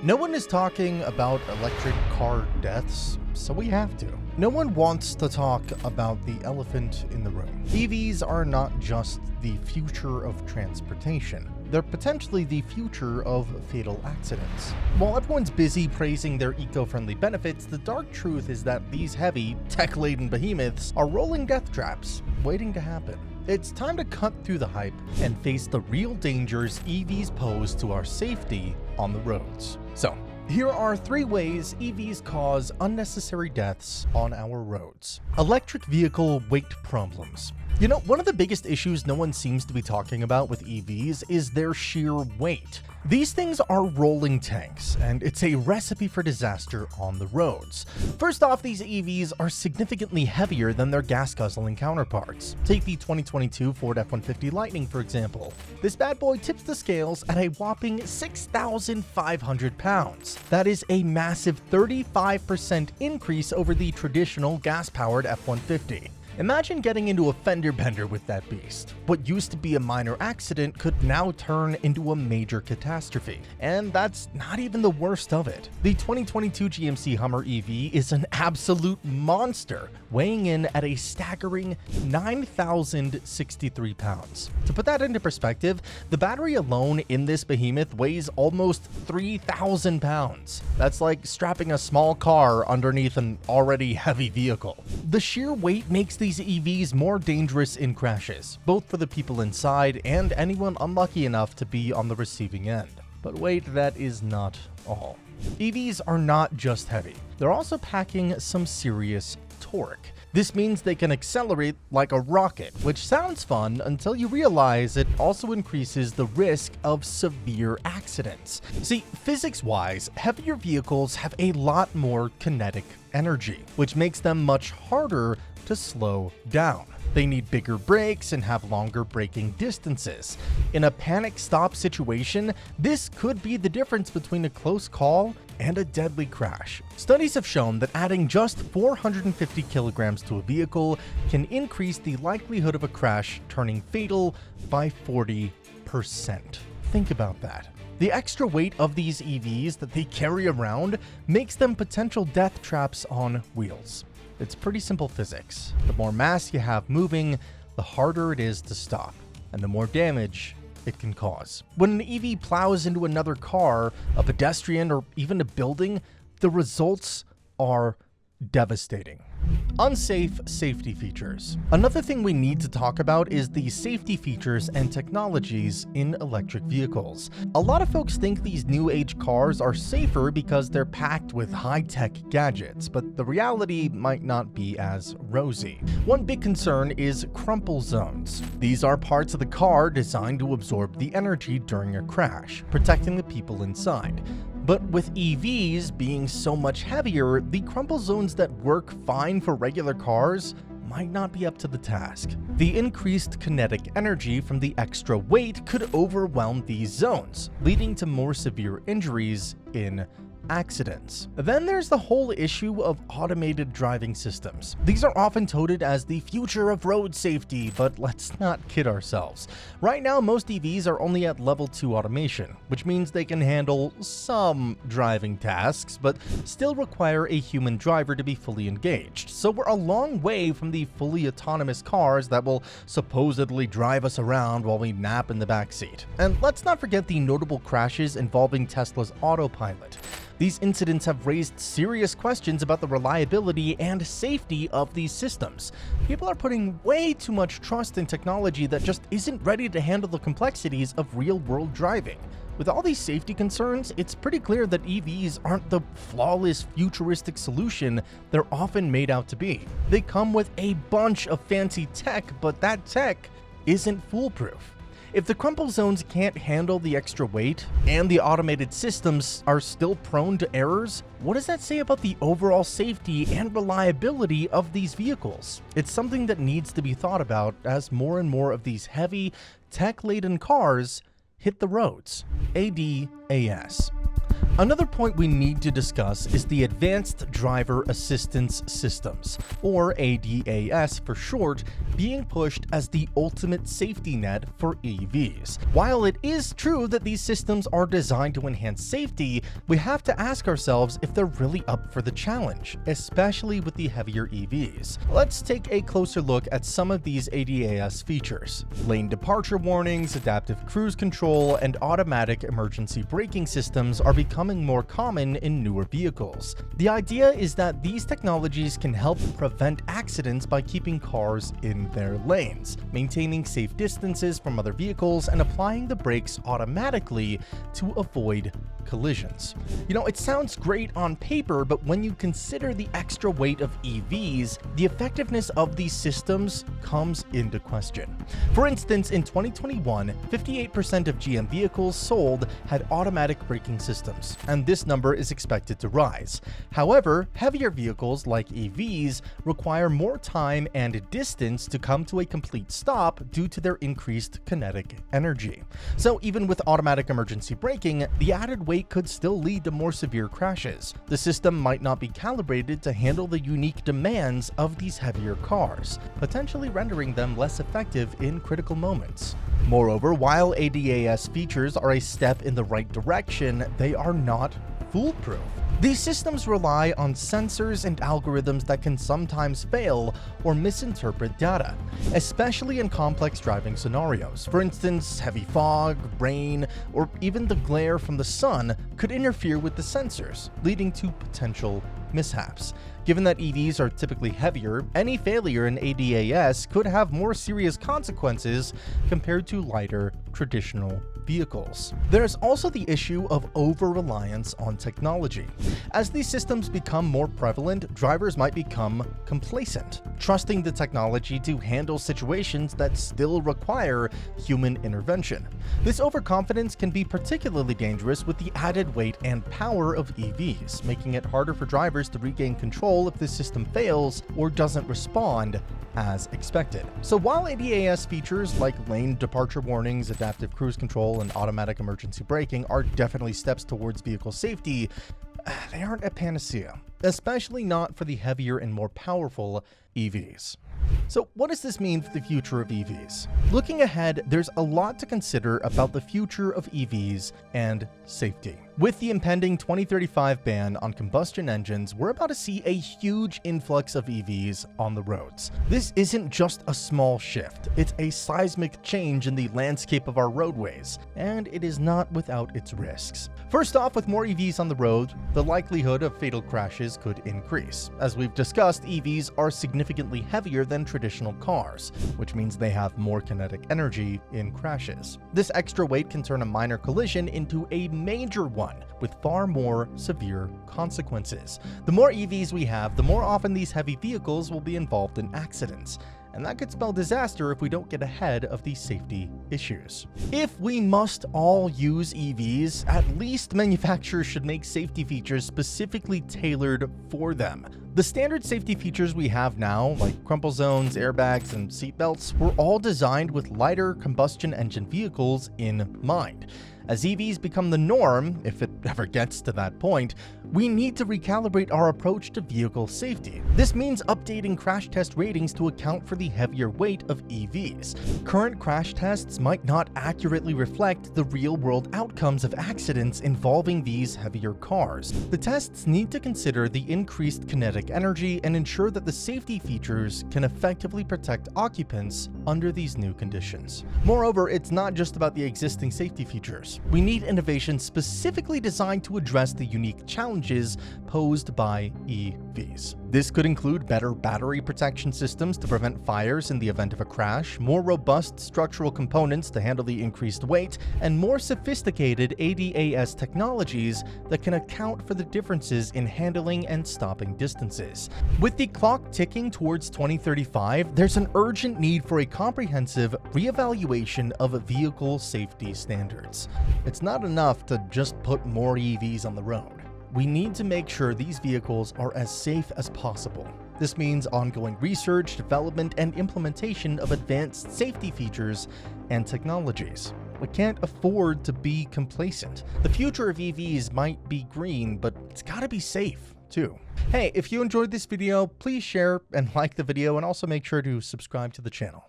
No one is talking about electric car deaths, so we have to. No one wants to talk about the elephant in the room. EVs are not just the future of transportation. They're potentially the future of fatal accidents. While everyone's busy praising their eco-friendly benefits, the dark truth is that these heavy, tech-laden behemoths are rolling death traps, waiting to happen. It's time to cut through the hype and face the real dangers EVs pose to our safety on the roads. So, here are 3 ways EVs cause unnecessary deaths on our roads. Electric vehicle weight problems. You know, one of the biggest issues no one seems to be talking about with EVs is their sheer weight. These things are rolling tanks, and it's a recipe for disaster on the roads. First off, these EVs are significantly heavier than their gas-guzzling counterparts. Take the 2022 Ford F-150 Lightning, for example. This bad boy tips the scales at a whopping 6,500 pounds. That is a massive 35% increase over the traditional gas-powered F-150. Imagine getting into a fender bender with that beast. What used to be a minor accident could now turn into a major catastrophe. And that's not even the worst of it. The 2022 GMC Hummer EV is an absolute monster, weighing in at a staggering 9,063 pounds. To put that into perspective, the battery alone in this behemoth weighs almost 3,000 pounds. That's like strapping a small car underneath an already heavy vehicle. The sheer weight makes these EVs more dangerous in crashes, both for the people inside and anyone unlucky enough to be on the receiving end. But wait, that is not all. EVs are not just heavy, they're also packing some serious torque. This means they can accelerate like a rocket, which sounds fun until you realize it also increases the risk of severe accidents. See, physics-wise, heavier vehicles have a lot more kinetic energy, which makes them much harder to slow down. They need bigger brakes and have longer braking distances. In a panic stop situation, this could be the difference between a close call and a deadly crash. Studies have shown that adding just 450 kilograms to a vehicle can increase the likelihood of a crash turning fatal by 40%. Think about that. The extra weight of these EVs that they carry around makes them potential death traps on wheels. It's pretty simple physics. The more mass you have moving, the harder it is to stop, and the more damage it can cause. When an EV plows into another car, a pedestrian, or even a building, the results are devastating. Unsafe safety features. Another thing we need to talk about is the safety features and technologies in electric vehicles. A lot of folks think these new age cars are safer because they're packed with high-tech gadgets, but the reality might not be as rosy. One big concern is crumple zones. These are parts of the car designed to absorb the energy during a crash, protecting the people inside. But with EVs being so much heavier, the crumple zones that work fine for regular cars might not be up to the task. The increased kinetic energy from the extra weight could overwhelm these zones, leading to more severe injuries in accidents. Then there's the whole issue of automated driving systems. These are often touted as the future of road safety, but let's not kid ourselves. Right now, most EVs are only at level 2 automation, which means they can handle some driving tasks, but still require a human driver to be fully engaged. So we're a long way from the fully autonomous cars that will supposedly drive us around while we nap in the backseat. And let's not forget the notable crashes involving Tesla's autopilot. These incidents have raised serious questions about the reliability and safety of these systems. People are putting way too much trust in technology that just isn't ready to handle the complexities of real-world driving. With all these safety concerns, it's pretty clear that EVs aren't the flawless, futuristic solution they're often made out to be. They come with a bunch of fancy tech, but that tech isn't foolproof. If the crumple zones can't handle the extra weight, and the automated systems are still prone to errors, what does that say about the overall safety and reliability of these vehicles? It's something that needs to be thought about as more and more of these heavy, tech-laden cars hit the roads. ADAS. Another point we need to discuss is the Advanced Driver Assistance Systems, or ADAS for short, being pushed as the ultimate safety net for EVs. While it is true that these systems are designed to enhance safety, we have to ask ourselves if they're really up for the challenge, especially with the heavier EVs. Let's take a closer look at some of these ADAS features. Lane departure warnings, adaptive cruise control, and automatic emergency braking systems are becoming more common in newer vehicles. The idea is that these technologies can help prevent accidents by keeping cars in their lanes, maintaining safe distances from other vehicles, and applying the brakes automatically to avoid collisions. It sounds great on paper, but when you consider the extra weight of EVs, the effectiveness of these systems comes into question. For instance, in 2021, 58% of GM vehicles sold had automatic braking systems, and this number is expected to rise. However, heavier vehicles like EVs require more time and distance to come to a complete stop due to their increased kinetic energy. So even with automatic emergency braking, the added weight could still lead to more severe crashes. The system might not be calibrated to handle the unique demands of these heavier cars, potentially rendering them less effective in critical moments. Moreover, while ADAS features are a step in the right direction, they are not foolproof. These systems rely on sensors and algorithms that can sometimes fail or misinterpret data, especially in complex driving scenarios. For instance, heavy fog, rain, or even the glare from the sun could interfere with the sensors, leading to potential mishaps. Given that EVs are typically heavier, any failure in ADAS could have more serious consequences compared to lighter, traditional vehicles. There's also the issue of over-reliance on technology. As these systems become more prevalent, drivers might become complacent, trusting the technology to handle situations that still require human intervention. This overconfidence can be particularly dangerous with the added weight and power of EVs, making it harder for drivers to regain control if the system fails or doesn't respond as expected. So while ADAS features like lane departure warnings, adaptive cruise control, and automatic emergency braking are definitely steps towards vehicle safety, they aren't a panacea, especially not for the heavier and more powerful EVs. So what does this mean for the future of EVs? Looking ahead, there's a lot to consider about the future of EVs and safety. With the impending 2035 ban on combustion engines, we're about to see a huge influx of EVs on the roads. This isn't just a small shift, it's a seismic change in the landscape of our roadways, and it is not without its risks. First off, with more EVs on the road, the likelihood of fatal crashes could increase. As we've discussed, EVs are significantly heavier than traditional cars, which means they have more kinetic energy in crashes. This extra weight can turn a minor collision into a major one, with far more severe consequences. The more EVs we have, the more often these heavy vehicles will be involved in accidents. And that could spell disaster if we don't get ahead of these safety issues. If we must all use EVs, at least manufacturers should make safety features specifically tailored for them. The standard safety features we have now, like crumple zones, airbags, and seatbelts, were all designed with lighter combustion engine vehicles in mind. As EVs become the norm, if it ever gets to that point, we need to recalibrate our approach to vehicle safety. This means updating crash test ratings to account for the heavier weight of EVs. Current crash tests might not accurately reflect the real-world outcomes of accidents involving these heavier cars. The tests need to consider the increased kinetic energy and ensure that the safety features can effectively protect occupants under these new conditions. Moreover, it's not just about the existing safety features. We need innovation specifically designed to address the unique challenges posed by EVs. This could include better battery protection systems to prevent fires in the event of a crash, more robust structural components to handle the increased weight, and more sophisticated ADAS technologies that can account for the differences in handling and stopping distances. With the clock ticking towards 2035, there's an urgent need for a comprehensive reevaluation of vehicle safety standards. It's not enough to just put more EVs on the road. We need to make sure these vehicles are as safe as possible. This means ongoing research, development, and implementation of advanced safety features and technologies. We can't afford to be complacent. The future of EVs might be green, but it's gotta be safe too. Hey, if you enjoyed this video, please share and like the video, and also make sure to subscribe to the channel.